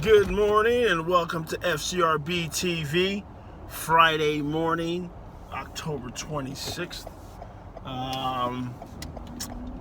Good morning and welcome to FCRB TV, Friday morning, October 26th.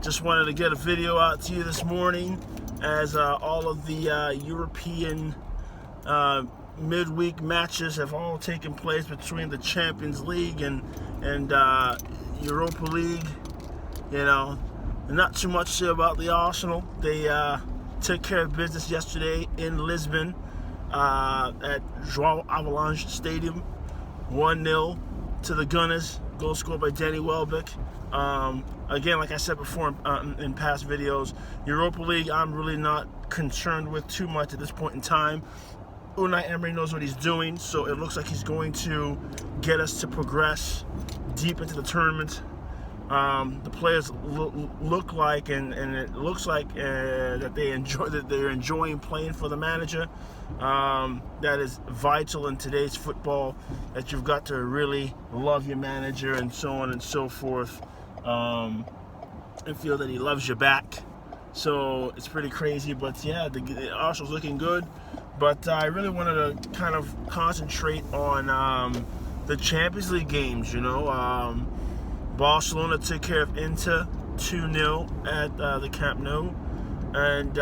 Just wanted to get a video out to you this morning as all of the European midweek matches have all taken place between the Champions League and Europa League. You know, not too much to say about the Arsenal. They took care of business yesterday in Lisbon at João Avalanche Stadium, 1-0 to the Gunners. Goal scored by Danny Welbeck. Again, like I said before in past videos, Europa League I'm really not concerned with too much at this point in time. Unai Emery knows what he's doing, so it looks like he's going to get us to progress deep into the tournament. The players look like, and it looks like that they're enjoying playing for the manager. That is vital in today's football, that you've got to really love your manager and so on and so forth, and feel that he loves you back. So it's pretty crazy, but yeah, the Arsenal's looking good. But I really wanted to kind of concentrate on the Champions League games. You know, Barcelona took care of Inter 2-0 at the Camp Nou, and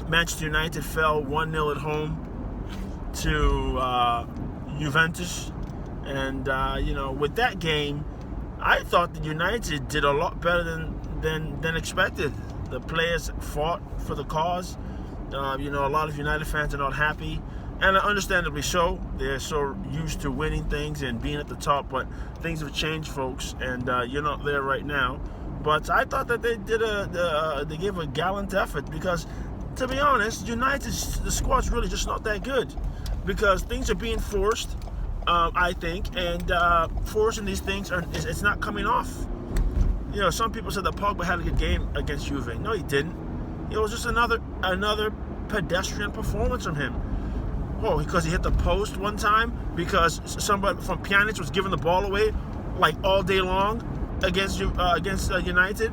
Manchester United fell 1-0 at home to Juventus. And you know, with that game, I thought that United did a lot better than expected. The players fought for the cause. You know, a lot of United fans are not happy, and understandably so. They're so used to winning things and being at the top, but things have changed, folks, and you're not there right now. But I thought that they did they gave a gallant effort, because, to be honest, the squad's really just not that good, because things are being forced, I think, and forcing these things it's not coming off. You know, some people said that Pogba had a good game against Juve. No, he didn't. It was just another pedestrian performance from him. Oh, because he hit the post one time, because somebody from Pjanic was giving the ball away like all day long against United.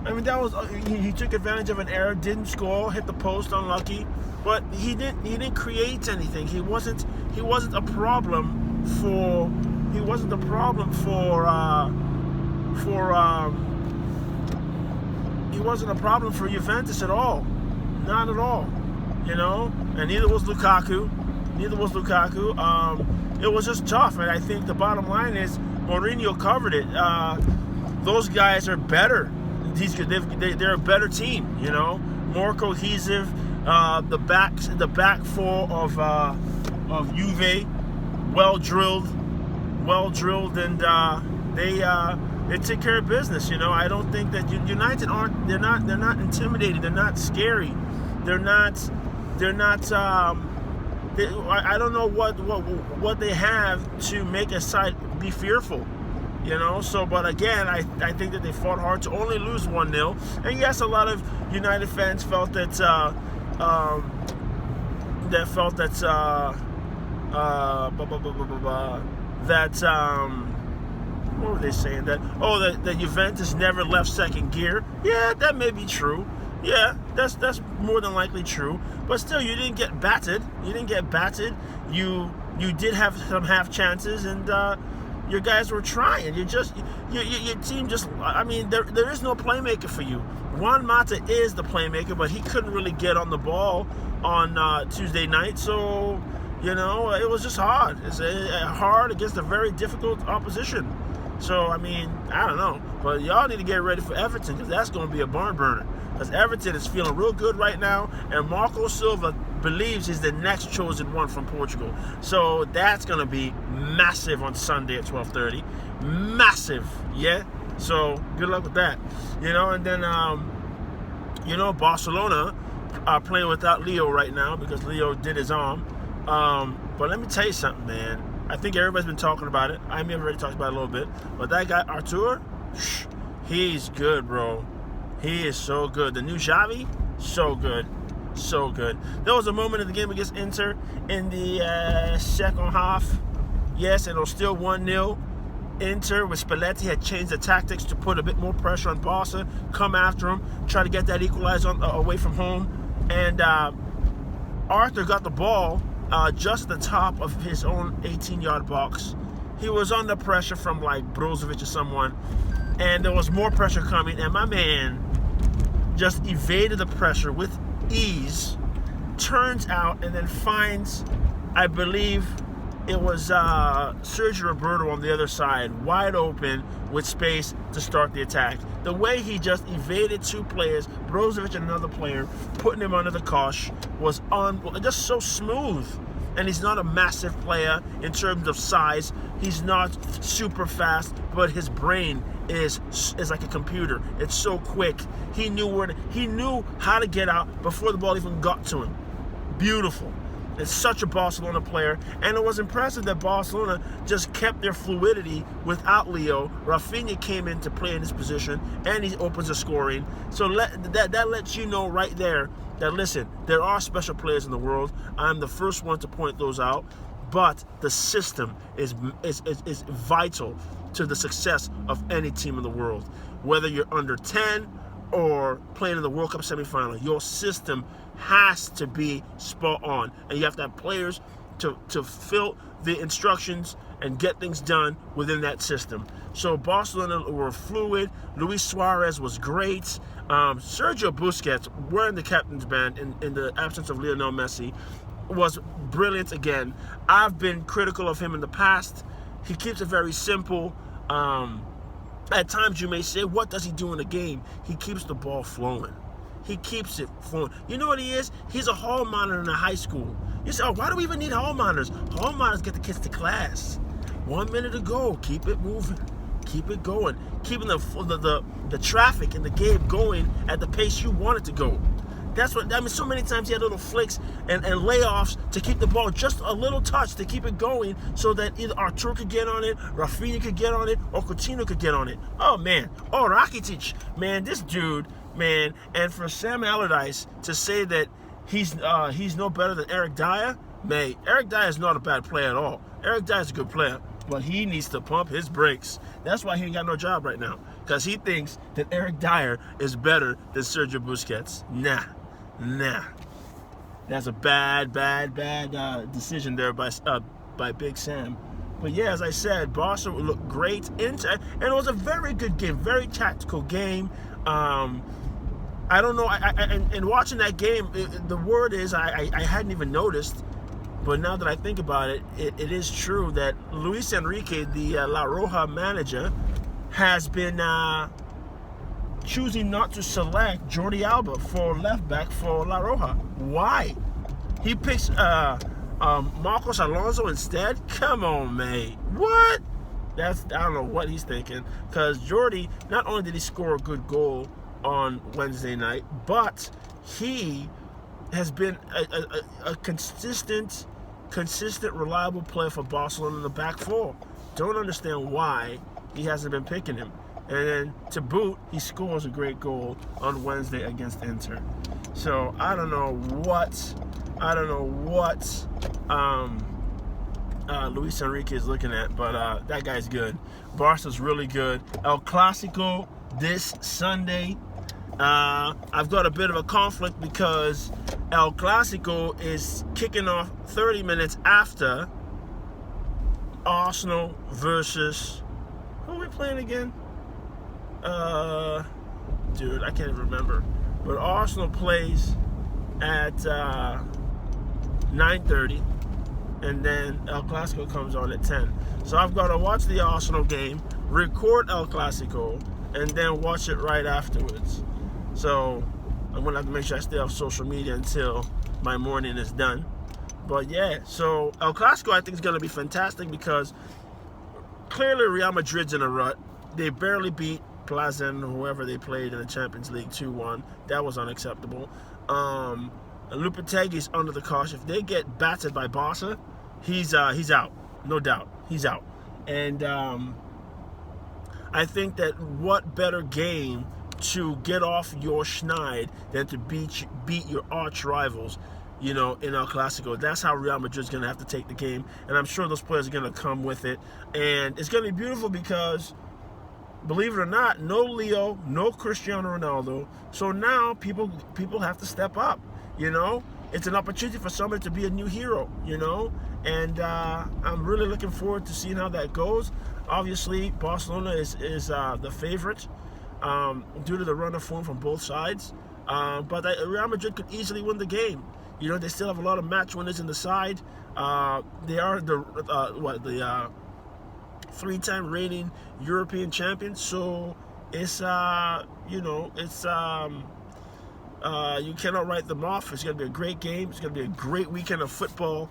I mean, that was he took advantage of an error, didn't score, hit the post, unlucky, but he didn't create anything. He wasn't a problem for Juventus at all. Not at all. You know, and neither was Lukaku. It was just tough, and I think the bottom line is Mourinho covered it. Those guys are better. They're a better team. You know, more cohesive. The back four of Juve, well drilled, and they take care of business. You know, I don't think that United they're not intimidated. They're not scary. I don't know what they have to make a side be fearful, you know. So, but again, I think that they fought hard to only lose 1-0. And yes, a lot of United fans felt that what were they saying? That Juventus never left second gear. Yeah, that may be true. Yeah, that's more than likely true. But still, you didn't get battered. You did have some half chances, and your guys were trying. Your team just. I mean, there is no playmaker for you. Juan Mata is the playmaker, but he couldn't really get on the ball on Tuesday night. So, you know, it was just hard. It's hard against a very difficult opposition. So, I mean, I don't know. But y'all need to get ready for Everton, because that's going to be a barn burner. Because Everton is feeling real good right now, and Marco Silva believes he's the next chosen one from Portugal. So that's going to be massive on Sunday at 12:30. Massive, yeah? So good luck with that. You know, and then, you know, Barcelona are playing without Leo right now, because Leo did his arm. But let me tell you something, man. I think everybody's been talking about it. I may have already talked about it a little bit. But that guy, Artur, he's good, bro. He is so good. The new Xavi, so good. There was a moment in the game against Inter in the second half. Yes, and it was still 1-0. Inter with Spalletti had changed the tactics to put a bit more pressure on Barca, come after him, try to get that equalizer away from home. And Arthur got the ball just at the top of his own 18-yard box. He was under pressure from like Brozovic or someone, and there was more pressure coming, and my man just evaded the pressure with ease, turns out, and then finds, I believe it was Sergio Roberto on the other side, wide open with space to start the attack. The way he just evaded two players, Brozovic and another player, putting him under the cosh, was just so smooth. And he's not a massive player in terms of size. He's not super fast, but his brain is like a computer. It's so quick. He knew how to get out before the ball even got to him. Beautiful. It's such a Barcelona player, and it was impressive that Barcelona just kept their fluidity without Leo. Rafinha came in to play in his position, and he opens the scoring. So that lets you know right there that, listen, there are special players in the world. I'm the first one to point those out, but the system is vital to the success of any team in the world. Whether you're under 10 or playing in the World Cup semifinal, your system has to be spot on, and you have to have players to fill the instructions and get things done within that system. So Barcelona were fluid. Luis Suarez was great. Sergio Busquets, wearing the captain's band in the absence of Lionel Messi, was brilliant again. I've been critical of him in the past. He keeps it very simple. At times you may say, what does he do in a game? He keeps the ball flowing. He keeps it flowing. You know what he is? He's a hall monitor in a high school. You say, oh, why do we even need hall monitors? Hall monitors get the kids to class. 1 minute to go. Keep it moving. Keep it going. Keeping the traffic in the game going at the pace you want it to go. That's what, I mean, so many times he had little flicks and layoffs to keep the ball just a little touch to keep it going so that either Artur could get on it, Rafinha could get on it, or Coutinho could get on it. Oh, man. Oh, Rakitic. Man, this dude, man. And for Sam Allardyce to say that he's no better than Eric Dyer, man, Eric Dyer is not a bad player at all. Eric Dyer is a good player, but he needs to pump his brakes. That's why he ain't got no job right now, because he thinks that Eric Dyer is better than Sergio Busquets. Nah. That's a bad decision there by Big Sam. But yeah, as I said, Barca looked great, and it was a very good game, very tactical game. I don't know, and watching that game, the word is, I hadn't even noticed, but now that I think about it, it is true that Luis Enrique, the La Roja manager, has been choosing not to select Jordi Alba for left back for La Roja. Why? He picks Marcos Alonso instead? Come on, mate. What? I don't know what he's thinking, because Jordi, not only did he score a good goal on Wednesday night, but he has been a consistent, reliable player for Barcelona in the back four. Don't understand why he hasn't been picking him. And then to boot, he scores a great goal on Wednesday against Inter. So I don't know what Luis Enrique is looking at, but that guy's good. Barca's really good. El Clasico this Sunday. I've got a bit of a conflict because El Clasico is kicking off 30 minutes after Arsenal versus, who are we playing again? Dude, I can't remember. But Arsenal plays at 9:30, and then El Clasico comes on at 10. So I've got to watch the Arsenal game, record El Clasico, and then watch it right afterwards. So I'm going to have to make sure I stay off social media until my morning is done. But yeah, so El Clasico I think is going to be fantastic because clearly Real Madrid's in a rut. They barely beat Plazen, whoever they played in the Champions League, 2-1. That was unacceptable. Lopetegui's under the cosh. If they get battered by Barca, he's out. No doubt. He's out. And I think that what better game to get off your schneid than to beat your arch rivals in El Clasico. That's how Real Madrid's going to have to take the game, and I'm sure those players are going to come with it. And it's going to be beautiful because, believe it or not, no Leo, no Cristiano Ronaldo. So now people have to step up. It's an opportunity for somebody to be a new hero. And I'm really looking forward to seeing how that goes. Obviously, Barcelona is the favorite due to the run of form from both sides. But Real Madrid could easily win the game. They still have a lot of match winners in the side. They are the three-time reigning European champions. So it's you cannot write them off. It's going to be a great game. It's going to be a great weekend of football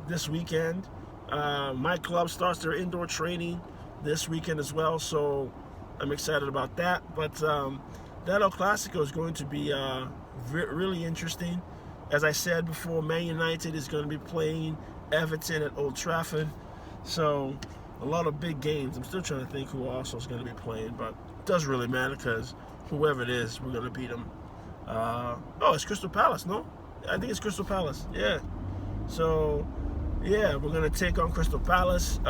this weekend. My club starts their indoor training this weekend as well, so I'm excited about that. But that El Clasico is going to be really interesting. As I said before, Man United is going to be playing Everton at Old Trafford. So a lot of big games. I'm still trying to think who also is going to be playing, but it doesn't really matter because whoever it is, we're going to beat them. It's Crystal Palace, no? I think it's Crystal Palace, yeah. So, yeah, we're going to take on Crystal Palace.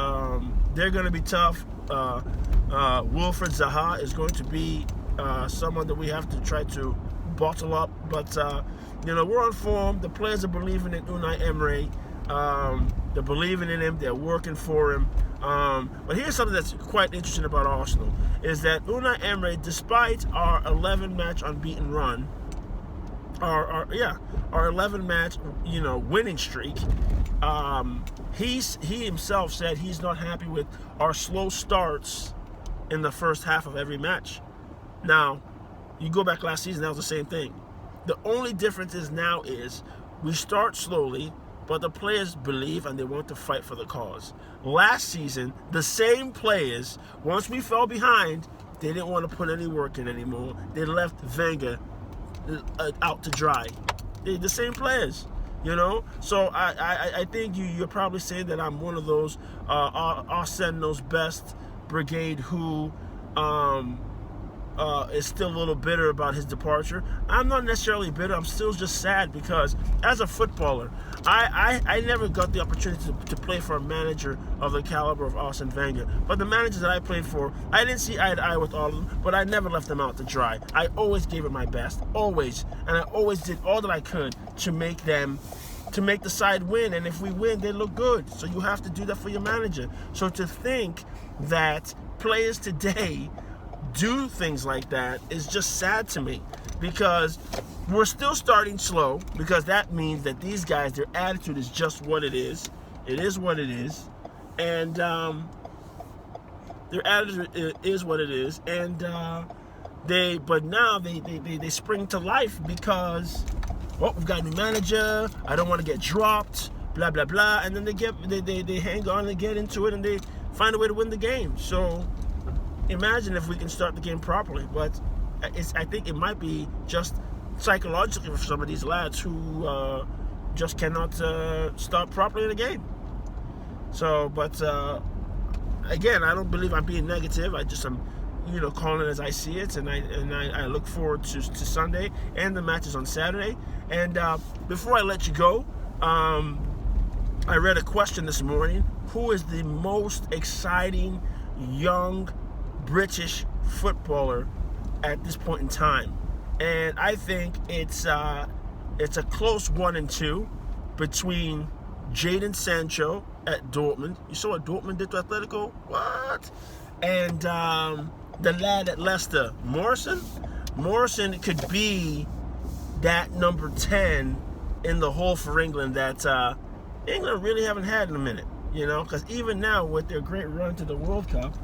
They're going to be tough. Wilfred Zaha is going to be someone that we have to try to bottle up. But, we're on form. The players are believing in Unai Emery. They're believing in him. They're working for him. But here's something that's quite interesting about Arsenal, is that Unai Emery, despite our 11-match unbeaten run, our 11-match, winning streak, he himself said he's not happy with our slow starts in the first half of every match. Now, you go back last season, that was the same thing. The only difference is we start slowly, but the players believe and they want to fight for the cause. Last season, the same players, once we fell behind, they didn't want to put any work in anymore. They left Wenger out to dry. They're the same players, So I think you're probably saying that I'm one of those Arsenal's best brigade who is still a little bitter about his departure. I'm not necessarily bitter. I'm still just sad because as a footballer, I never got the opportunity to play for a manager of the caliber of Arsene Wenger. But the managers that I played for, I didn't see eye to eye with all of them, but I never left them out to dry. I always gave it my best, always. And I always did all that I could to make the side win. And if we win, they look good. So you have to do that for your manager. So to think that players today do things like that is just sad to me, because we're still starting slow, because that means that these guys, their attitude is just what it is. It is what it is. And their attitude is what it is. And but now they spring to life because, we've got a new manager, I don't want to get dropped, blah blah blah, and then they hang on and get into it and they find a way to win the game. So imagine if we can start the game properly. But I think it might be just psychologically for some of these lads who just cannot start properly in the game. So, but again, I don't believe I'm being negative. I just am, calling it as I see it, and I look forward to Sunday and the matches on Saturday. And before I let you go, I read a question this morning: who is the most exciting young British footballer at this point in time? And I think it's a close 1 and 2 between Jadon Sancho at Dortmund. You saw what Dortmund did to Atletico? What? And the lad at Leicester, Morrison. Morrison could be that number 10 in the hole for England that England really haven't had in a minute. Because even now with their great run to the World Cup,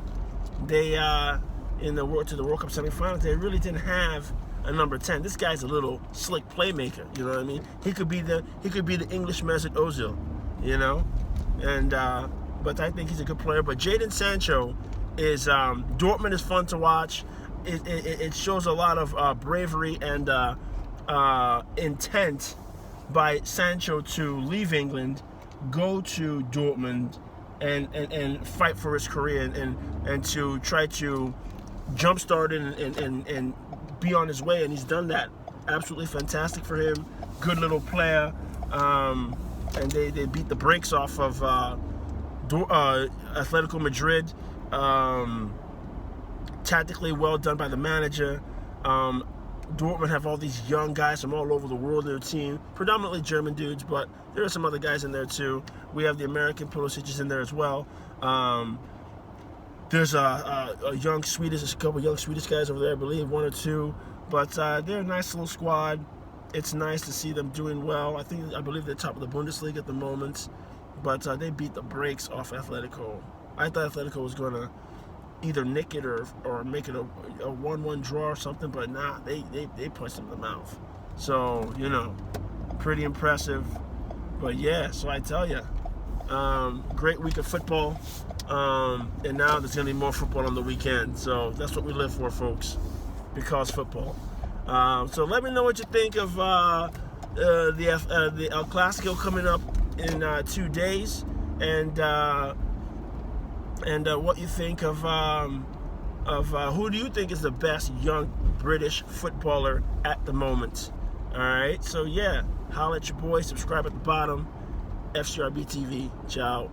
they to the World Cup semifinals, they really didn't have a number 10. This guy's a little slick playmaker. You know what I mean? He could be the English Mesut Ozil. And but I think he's a good player. But Jadon Sancho is Dortmund is fun to watch. It shows a lot of bravery and intent by Sancho to leave England, go to Dortmund, and fight for his career and to try to jumpstart it and be on his way. And he's done that absolutely fantastic for him. Good little player. And they beat the brakes off of Atletico Madrid. Tactically well done by the manager. Dortmund have all these young guys from all over the world in their team, predominantly German dudes, but there are some other guys in there too. We have the American Pulisic in there as well. There's a couple young Swedish guys over there, I believe, one or two. But they're a nice little squad. It's nice to see them doing well. I believe they're top of the Bundesliga at the moment. But they beat the brakes off Atletico. I thought Atletico was going to either nick it or make it a 1-1 draw or something, but nah, they punched them in the mouth. So, pretty impressive. But yeah, so I tell you, great week of football. And now there's going to be more football on the weekend. So that's what we live for, folks, because football. So let me know what you think of the El Clasico coming up in 2 days, and what you think of who do you think is the best young British footballer at the moment. All right, so yeah, holla at your boy, subscribe at the bottom. FCRB TV. Ciao.